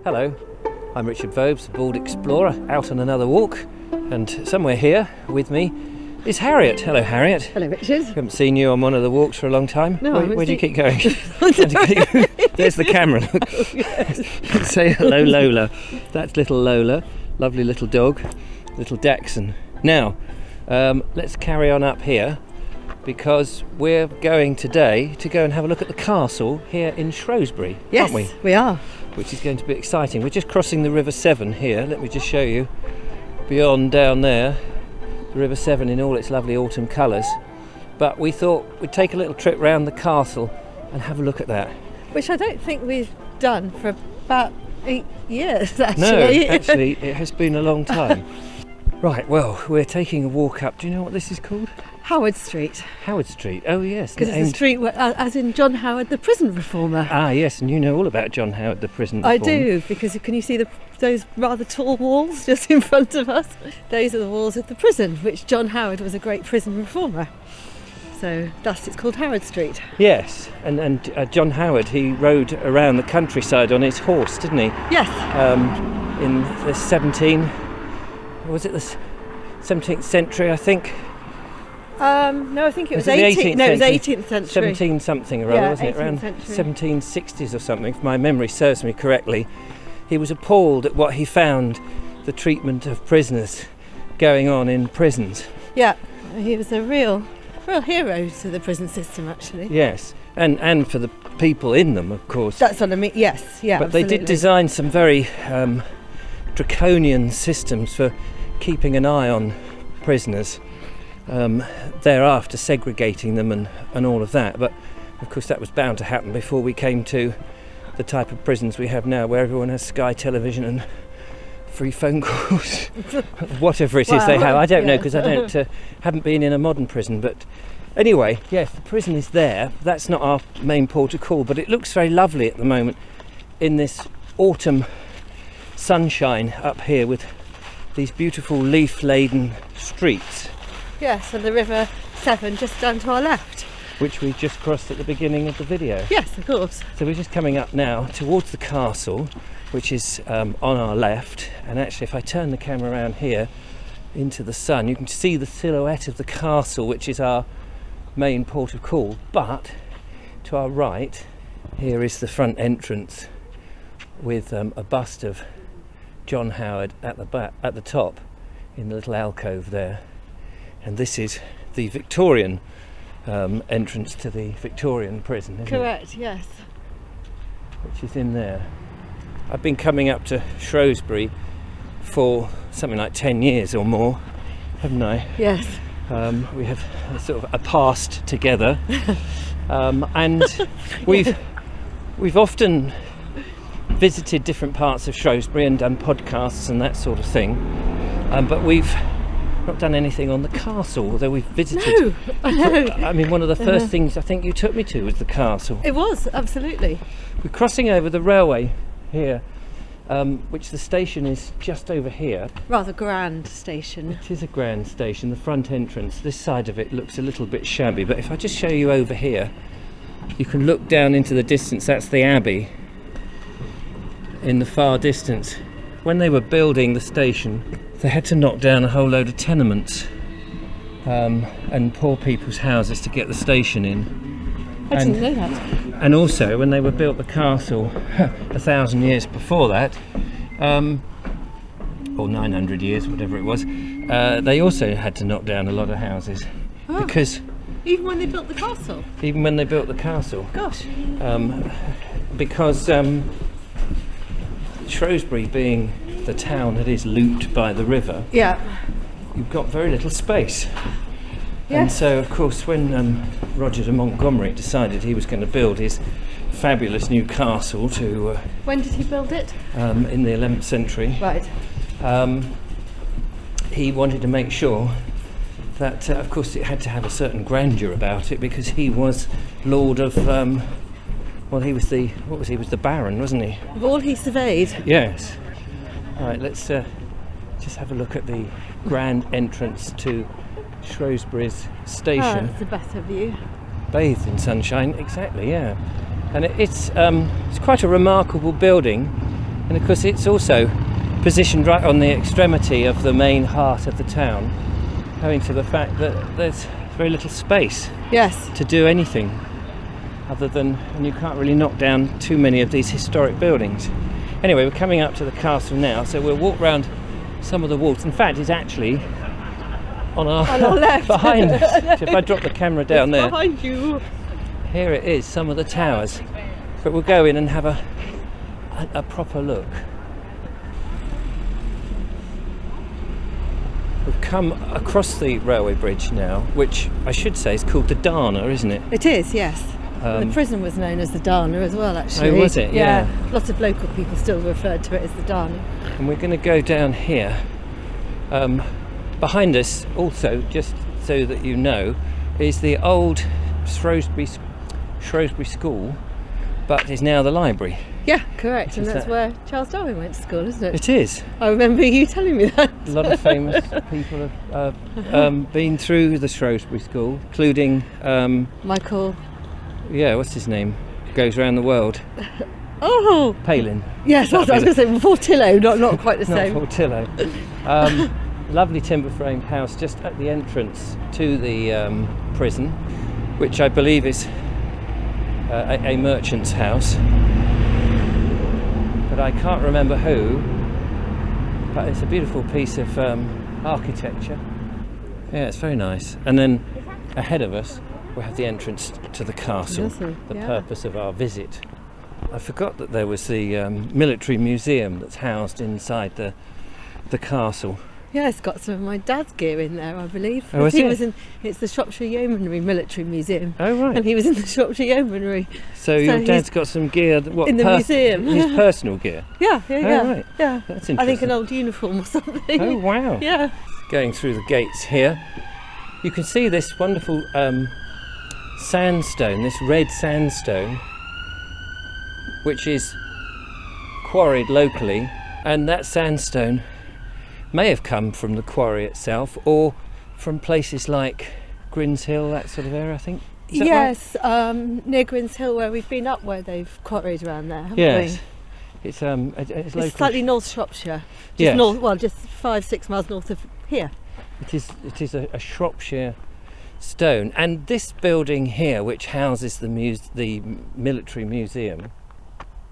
Hello, I'm Richard Vobes, the Bald Explorer, out on another walk, and somewhere here with me is Harriet. Hello, Harriet. Hello, Richard. Haven't seen you on one of the walks for a long time. No, where do you keep going? There's the camera, look. Oh, yes. Say hello, Lola. That's little Lola, lovely little dog, little dachshund. Now, let's carry on up here, because we're going today to go and have a look at the castle here in Shrewsbury, Yes, aren't we? we are. Which is going to be exciting. We're just crossing the River Severn here. Let me just show you. Beyond down there, the River Severn in all its lovely autumn colours. But we thought we'd take a little trip round the castle and have a look at that. Which I don't think we've done for about 8 years, actually. No, actually, it has been a long time. Right, well, we're taking a walk up. Do you know what this is called? Howard Street. Howard Street. Oh, yes. Because it's the street where, as in John Howard, the prison reformer. Ah, yes, and you know all about John Howard, the prison reformer. I do, because can you see those rather tall walls just in front of us? Those are the walls of the prison, which John Howard was a great prison reformer. So thus it's called Howard Street. Yes, and John Howard, he rode around the countryside on his horse, didn't he? Yes. In the 17th century, I think. No, I think it was the 18th. No, it was century? 18th century. 17 something or other, Yeah, wasn't it? 18th Around century. 1760s or something, if my memory serves me correctly. He was appalled at what he found, the treatment of prisoners going on in prisons. Yeah, he was a real hero to the prison system, actually. Yes, and for the people in them, of course. That's what I mean. Yes, yeah. But absolutely. they did design some very draconian systems for keeping an eye on prisoners. Thereafter segregating them and all of that, but of course that was bound to happen before we came to the type of prisons we have now, where everyone has Sky television and free phone calls, whatever it is they have. I don't know, because I haven't been in a modern prison. But anyway, yes, the prison is there. That's not our main port of call, but it looks very lovely at the moment in this autumn sunshine up here with these beautiful leaf-laden streets. Yes, and the River Severn just down to our left. Which we just crossed at the beginning of the video. Yes, of course. So we're just coming up now towards the castle, which is on our left. And actually, if I turn the camera around here into the sun, you can see the silhouette of the castle, which is our main port of call. But to our right, here is the front entrance with a bust of John Howard at the top in the little alcove there. And this is the Victorian entrance to the Victorian prison, isn't Correct, it? yes. Which is in there. I've been coming up to Shrewsbury for something like 10 years or more, haven't I? Yes. We have sort of a past together. And we've often visited different parts of Shrewsbury and done podcasts and that sort of thing. But we've not done anything on the castle, although we've visited. No, I know. I mean, one of the first things I think you took me to was the castle. It was, absolutely. We're crossing over the railway here, which the station is just over here. Rather grand station. It is a grand station. The front entrance, this side of it looks a little bit shabby, but if I just show you over here, you can look down into the distance. That's the Abbey in the far distance. When they were building the station, they had to knock down a whole load of tenements and poor people's houses to get the station in. I didn't know that. And also, when they were built the castle 1,000 years before that, or 900 years, whatever it was, they also had to knock down a lot of houses. Oh. Because Even when they built the castle? even when they built the castle, Gosh. because Shrewsbury being the town that is looped by the river, Yeah. you've got very little space. Yes. And so, of course, when Roger de Montgomery decided he was going to build his fabulous new castle to When did he build it? in the 11th century, Right. he wanted to make sure that, of course, it had to have a certain grandeur about it, because he was lord of, he was the Baron, wasn't he? Of all he surveyed. Yes. All right, let's just have a look at the grand entrance to Shrewsbury's station. That's a better view. Bathed in sunshine, exactly, yeah. And it's quite a remarkable building. And of course it's also positioned right on the extremity of the main heart of the town, owing to the fact that there's very little space Yes. to do anything other than, and you can't really knock down too many of these historic buildings. Anyway, we're coming up to the castle now, so we'll walk round some of the walls. In fact, it's actually on our left. behind us. So if I drop the camera down there, Behind you. here it is, some of the towers. But we'll go in and have a proper look. We've come across the railway bridge now, which I should say is called the Dana, isn't it? It is, yes. The prison was known as the Dana as well, actually. Oh, was it? Yeah. Lots of local people still referred to it as the Dana. And we're going to go down here. Behind us, also, just so that you know, is the old Shrewsbury School, but is now the library. Yeah, correct. And Is that's that- where Charles Darwin went to school, isn't it? It is. I remember you telling me that. A lot of famous people have been through the Shrewsbury School, including, Michael. what's his name? Goes around the world. Oh! Palin. Yes, I was going to say Fortillo, not quite the Not same. Portillo. Lovely timber framed house just at the entrance to the prison, which I believe is a merchant's house. But I can't remember who. But it's a beautiful piece of architecture. Yeah, it's very nice. And then ahead of us we have the entrance to the castle, Lovely, the yeah. purpose of our visit. I forgot that there was the military museum that's housed inside the castle. Yeah, it's got some of my dad's gear in there, I believe. Oh, is he it? was in. It's the Shropshire Yeomanry Military Museum, Oh, right. and he was in the Shropshire Yeomanry. So your he's dad's got some gear, what, in the museum. his personal gear? Yeah, right. yeah. That's I think interesting. an old uniform or something. Oh, wow. Yeah. Going through the gates here, you can see this wonderful sandstone, this red sandstone, which is quarried locally, and that sandstone may have come from the quarry itself or from places like Grins Hill, that sort of area, I think. Is that right? Yes, near Grins Hill, where we've been up, where they've quarried around there, haven't Yes. we? It's local. It's slightly North Shropshire. Just Yes. north, well, just 5-6 miles north of here. It is a Shropshire stone, and this building here, which houses the military museum,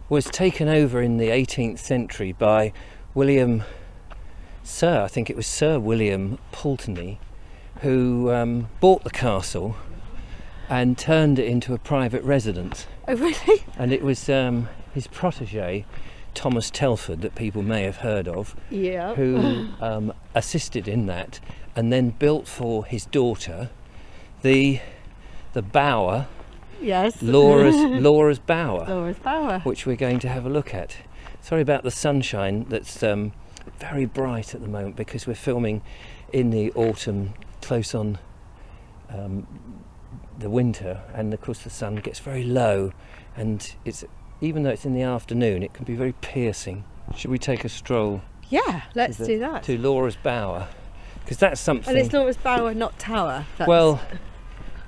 was taken over in the 18th century by Sir William Pulteney, who bought the castle and turned it into a private residence. Oh, really? And it was his protege, Thomas Telford, that people may have heard of, Yeah. who assisted in that, and then built for his daughter the bower, Yes. Laura's bower, Laura's bower. which we're going to have a look at. Sorry about the sunshine that's very bright at the moment, because we're filming in the autumn, close on the winter, and of course the sun gets very low, and even though it's in the afternoon, it can be very piercing. Should we take a stroll Yeah, let's do that. to Laura's bower? Because that's something. And it's Laura's bower, not tower. That's... Well,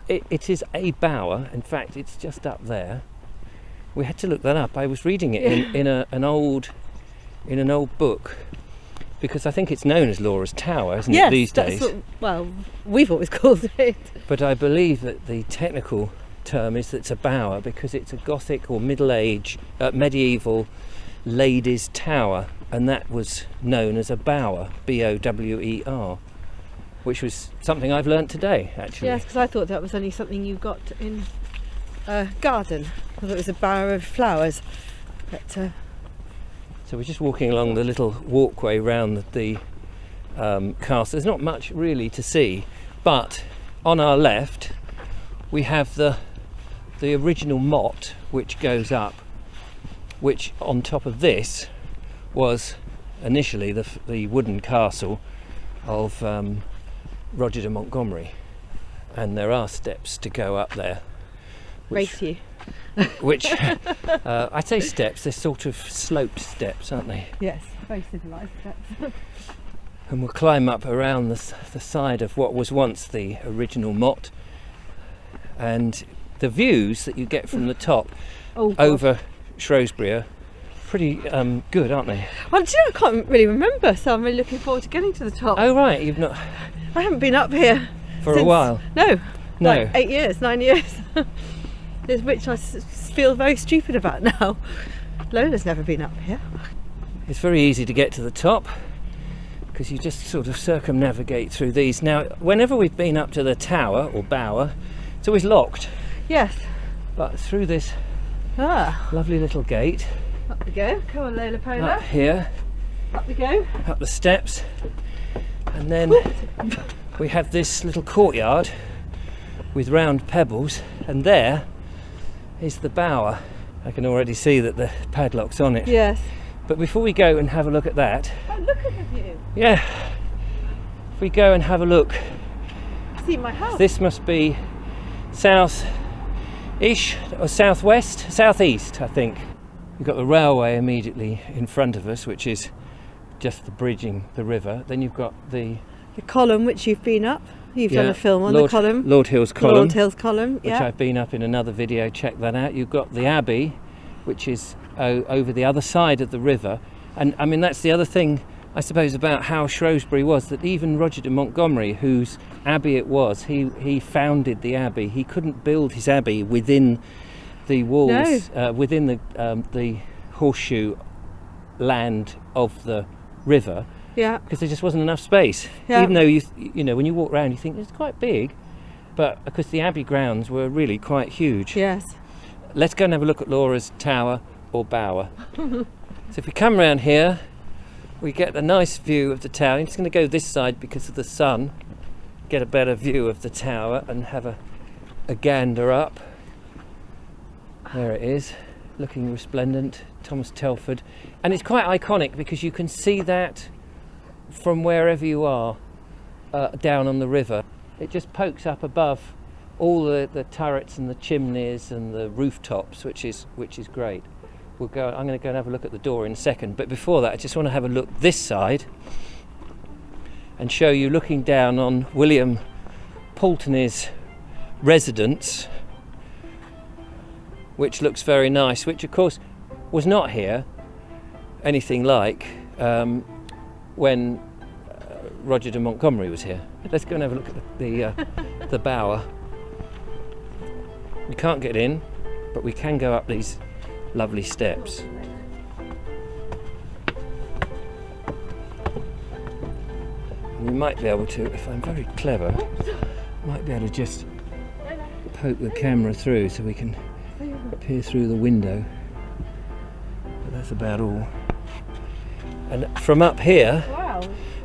it is a bower. In fact, it's just up there. We had to look that up. I was reading it in an old book, because I think it's known as Laura's Tower, isn't yes, it, these that's days? what, well, we've always called it. But I believe that the technical term is that it's a bower because it's a Gothic or medieval ladies' tower, and that was known as a bower, B-O-W-E-R, which was something I've learnt today, actually. Yes, because I thought that was only something you got in a garden. I thought it was a bower of flowers. But So we're just walking along the little walkway round the castle. There's not much really to see, but on our left we have the original motte, which goes up, which on top of this was initially the wooden castle of Roger de Montgomery, and there are steps to go up there. race you. Which I'd say steps, they're sort of sloped steps, aren't they? Yes, very civilised steps. And we'll climb up around the side of what was once the original motte, and the views that you get from the top Oh, God. over Shrewsbury are pretty good, aren't they? Well, do you know, I can't really remember, so I'm really looking forward to getting to the top. Oh right, you've not I haven't been up here for since, a while. No, No. like 8 years, 9 years. Which I feel very stupid about now. Lola's never been up here. It's very easy to get to the top because you just sort of circumnavigate through these. Now, whenever we've been up to the tower or bower, it's always locked. Yes. But through this Ah, lovely little gate, up we go. Come on, Lola Polar. up here, Up we go. up the steps, and then we have this little courtyard with round pebbles, and there is the bower. I can already see that the padlock's on it. Yes. But before we go and have a look at that, Oh, look at the view. yeah, if we go and have a look, See my house. this must be south-ish or southwest, southeast, I think. We've got the railway immediately in front of us, which is just the bridging the river. Then you've got the column which you've been up. You've done a film on Lord, the column. Lord Hill's column. Lord Hill's column, which yeah. I've been up in another video, check that out. You've got the Abbey, which is over the other side of the river. And I mean, that's the other thing, I suppose, about how Shrewsbury was, that even Roger de Montgomery, whose abbey it was, he founded the abbey. He couldn't build his abbey within the walls, within the horseshoe land of the river, Yeah. because there just wasn't enough space. Yeah. Even though you know, when you walk around, you think it's quite big, but because the abbey grounds were really quite huge. Yes. Let's go and have a look at Laura's tower or bower. So if we come round here, we get a nice view of the tower. I'm just going to go this side because of the sun, get a better view of the tower and have a gander up. There it is, looking resplendent, Thomas Telford. And it's quite iconic because you can see that from wherever you are down on the river. It just pokes up above all the turrets and the chimneys and the rooftops, which is great. I'm going to go and have a look at the door in a second, but before that I just want to have a look this side and show you looking down on William Pulteney's residence, which looks very nice, which of course was not here anything like when Roger de Montgomery was here. Let's go and have a look at the bower. You can't get in, but we can go up these lovely steps. We might be able to, if I'm very clever, might be able to just poke the camera through so we can peer through the window. But that's about all. And from up here, Wow.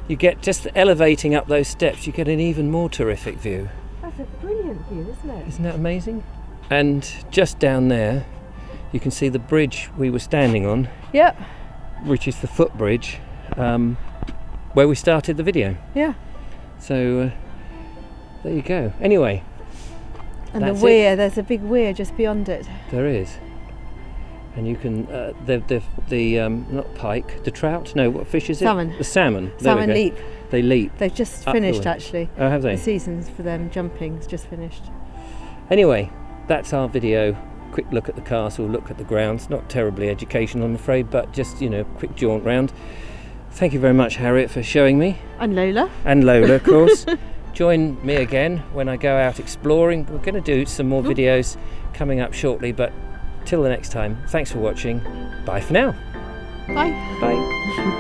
you get, just elevating up those steps, you get an even more terrific view. That's a brilliant view, isn't it? Isn't that amazing? And just down there, you can see the bridge we were standing on, Yep. which is the footbridge, where we started the video. Yeah. So there you go. Anyway, And that's the weir, there's a big weir just beyond it. there is. And you can, the not pike, the trout? No, what fish is it? Salmon. The salmon. There we Salmon go. leap. They leap. They've just Up the finished way. actually. Oh, have they? The seasons for them jumping's just finished. Anyway, that's our video. Quick look at the castle, look at the grounds. Not terribly educational, I'm afraid, but just, you know, quick jaunt round. Thank you very much, Harriet, for showing me. And Lola. And Lola, of course. Join me again when I go out exploring. We're going to do some more videos coming up shortly, but till the next time, thanks for watching. Bye for now. Bye. Bye.